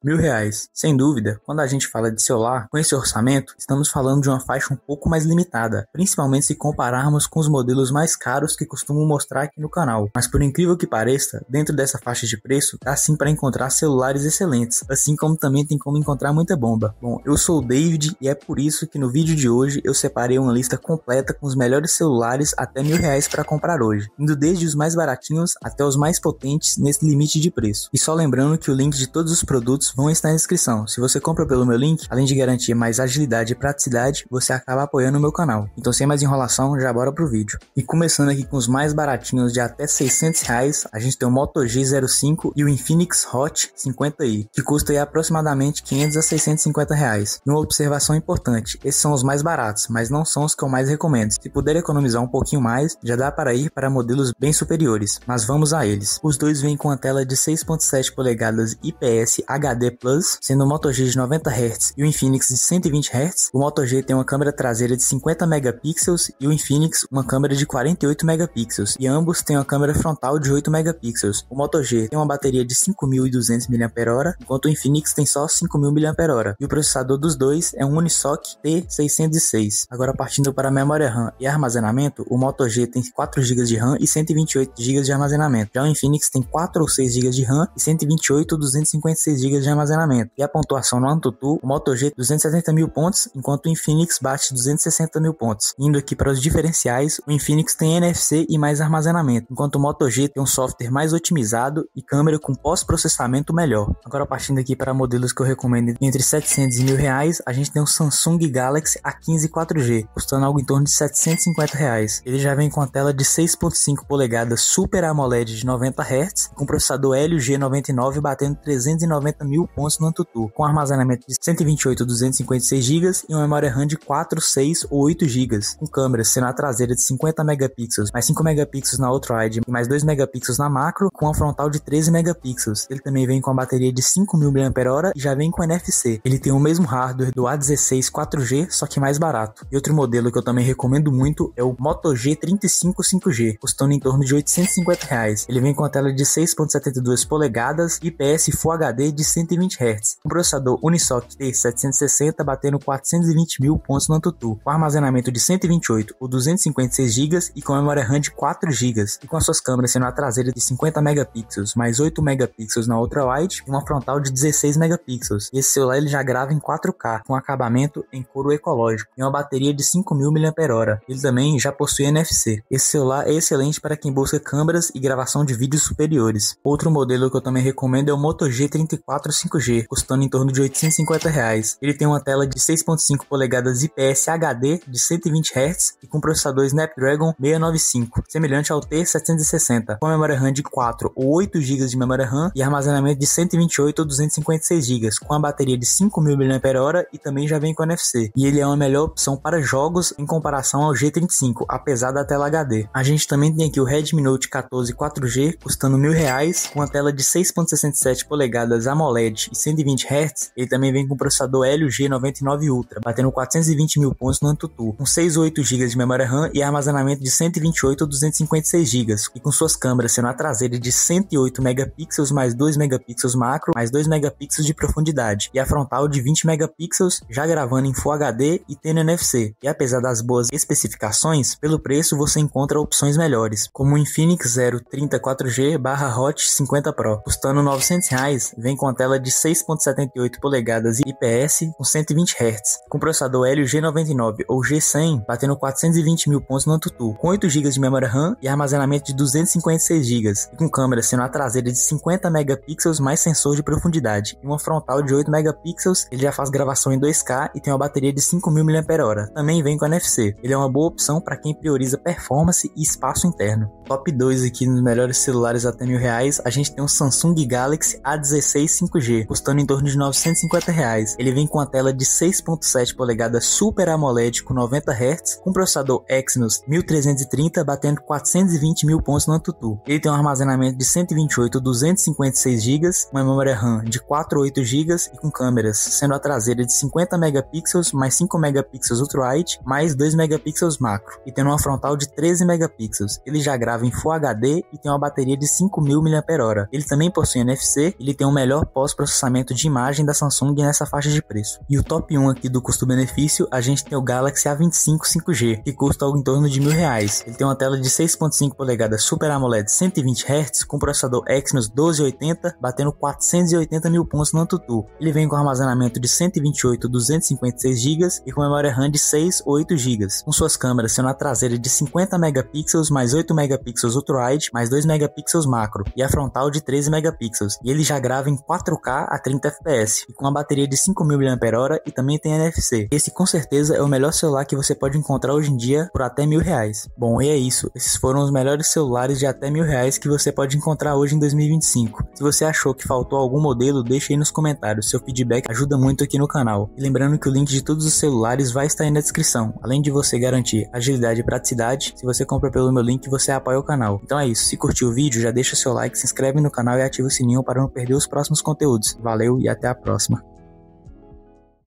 R$ 1.000. Sem dúvida, quando a gente fala de celular, com esse orçamento, estamos falando de uma faixa um pouco mais limitada, principalmente se compararmos com os modelos mais caros que costumo mostrar aqui no canal. Mas por incrível que pareça, dentro dessa faixa de preço, dá sim para encontrar celulares excelentes, assim como também tem como encontrar muita bomba. Bom, eu sou o David e é por isso que no vídeo de hoje eu separei uma lista completa com os melhores celulares até R$ 1.000 para comprar hoje, indo desde os mais baratinhos até os mais potentes nesse limite de preço. E só lembrando que o link de todos os produtos vão estar na descrição. Se você compra pelo meu link, além de garantir mais agilidade e praticidade, você acaba apoiando o meu canal. Então sem mais enrolação, já bora pro vídeo. E começando aqui com os mais baratinhos de até R$ 600, a gente tem o Moto G05 e o Infinix Hot 50i, que custa aí aproximadamente R$ 500 a R$ 650. E uma observação importante, esses são os mais baratos, mas não são os que eu mais recomendo. Se puder economizar um pouquinho mais, já dá para ir para modelos bem superiores, mas vamos a eles. Os dois vêm com a tela de 6.7 polegadas IPS HD+, sendo o Moto G de 90 Hz e o Infinix de 120 Hz. O Moto G tem uma câmera traseira de 50 megapixels e o Infinix uma câmera de 48 megapixels, e ambos têm uma câmera frontal de 8 megapixels. O Moto G tem uma bateria de 5.200 mAh, enquanto o Infinix tem só 5.000 mAh, e o processador dos dois é um Unisoc T606. Agora partindo para a memória RAM e armazenamento, o Moto G tem 4 GB de RAM e 128 GB de armazenamento. Já o Infinix tem 4 ou 6 GB de RAM e 128 ou 256 GB de armazenamento. E a pontuação no AnTuTu, o Moto G 270 mil pontos, enquanto o Infinix bate 260 mil pontos. Indo aqui para os diferenciais, o Infinix tem NFC e mais armazenamento, enquanto o Moto G tem um software mais otimizado e câmera com pós-processamento melhor. Agora partindo aqui para modelos que eu recomendo entre 700 e R$ 1.000, a gente tem o Samsung Galaxy A15 4G, custando algo em torno de R$ 750. Ele já vem com a tela de 6.5 polegadas Super AMOLED de 90 Hz, com processador Helio G99 batendo 390 mil pontos no AnTuTu, com armazenamento de 128 ou 256 GB e uma memória RAM de 4, 6 ou 8 GB, com câmera sendo a traseira de 50 megapixels, mais 5 megapixels na ultra-wide e mais 2 megapixels na macro, com a frontal de 13 megapixels. Ele também vem com a bateria de 5.000 mAh e já vem com NFC. Ele tem o mesmo hardware do A16 4G, só que mais barato. E outro modelo que eu também recomendo muito é o Moto G35 5G, custando em torno de R$ 850. Ele vem com a tela de 6.72 polegadas IPS Full HD de 120 Hz, com processador Unisoc T760 batendo 420 mil pontos no AnTuTu, com armazenamento de 128 ou 256 GB e com memória RAM de 4 GB, e com as suas câmeras sendo a traseira de 50 megapixels, mais 8 megapixels na ultra-wide e uma frontal de 16 megapixels. E esse celular ele já grava em 4K, com acabamento em couro ecológico e uma bateria de 5.000 mAh. Ele também já possui NFC. Esse celular é excelente para quem busca câmeras e gravação de vídeos superiores. Outro modelo que eu também recomendo é o Moto G34 5G, custando em torno de R$ 850. Ele tem uma tela de 6.5 polegadas IPS HD de 120 Hz e com processador Snapdragon 695, semelhante ao T760, com memória RAM de 4 ou 8 GB de memória RAM e armazenamento de 128 ou 256 GB, com a bateria de 5.000 mAh e também já vem com NFC. E ele é uma melhor opção para jogos em comparação ao G35, apesar da tela HD. A gente também tem aqui o Redmi Note 14 4G, custando R$ 1.000, com a tela de 6.67 polegadas AMOLED e 120 Hz. Ele também vem com o processador Helio G99 Ultra, batendo 420 mil pontos no AnTuTu, com 6 ou 8 GB de memória RAM e armazenamento de 128 ou 256 GB, e com suas câmeras sendo a traseira de 108 megapixels, mais 2 megapixels macro, mais 2 megapixels de profundidade, e a frontal de 20 megapixels, já gravando em Full HD e tendo NFC. E apesar das boas especificações, pelo preço você encontra opções melhores, como o Infinix Zero 30 4G Hot 50 Pro, custando R$ 900, vem com a tela de 6.78 polegadas IPS com 120 Hz, com processador Helio G99 ou G100 batendo 420 mil pontos no AnTuTu, com 8 GB de memória RAM e armazenamento de 256 GB, e com câmera sendo a traseira de 50 megapixels mais sensor de profundidade, e uma frontal de 8 megapixels. Ele já faz gravação em 2K e tem uma bateria de 5.000 mAh. Também vem com NFC. Ele é uma boa opção para quem prioriza performance e espaço interno. Top 2 aqui nos melhores celulares até R$ 1.000, a gente tem o Samsung Galaxy A16 5G, custando em torno de R$ 950. Ele vem com a tela de 6.7 polegadas Super AMOLED com 90 Hz, com processador Exynos 1330 batendo 420 mil pontos no AnTuTu. Ele tem um armazenamento de 128 ou 256 GB, uma memória RAM de 4 ou 8 GB e com câmeras, sendo a traseira de 50 megapixels, mais 5 megapixels ultra-wide, mais 2 megapixels macro, e tendo uma frontal de 13 megapixels. Ele já grava em Full HD e tem uma bateria de 5.000 mAh. Ele também possui NFC, ele tem um melhor pós-processamento de imagem da Samsung nessa faixa de preço. E o top 1 aqui do custo-benefício, a gente tem o Galaxy A25 5G, que custa algo em torno de R$1.000. Ele tem uma tela de 6.5 polegadas Super AMOLED 120 Hz com processador Exynos 1280, batendo 480 mil pontos no AnTuTu. Ele vem com armazenamento de 128 ou 256 GB e com memória RAM de 6 ou 8 GB, com suas câmeras sendo a traseira de 50 megapixels mais 8 megapixels ultra-wide mais 2 megapixels macro e a frontal de 13 megapixels. E ele já grava em 4K a 30 fps e com uma bateria de 5.000 mAh e também tem NFC. Esse com certeza é o melhor celular que você pode encontrar hoje em dia por até R$1.000. Bom, e é isso. Esses foram os melhores celulares de até R$1.000 que você pode encontrar hoje em 2025. Se você achou que faltou algum modelo, deixe aí nos comentários. Seu feedback ajuda muito aqui no canal. E lembrando que o link de todos os celulares vai estar aí na descrição. Além de você garantir agilidade e praticidade, se você compra pelo meu link, você apoia o canal. Então é isso. Se curtiu o vídeo, já deixa seu like, se inscreve no canal e ativa o sininho para não perder os próximos conteúdos. Valeu e até a próxima.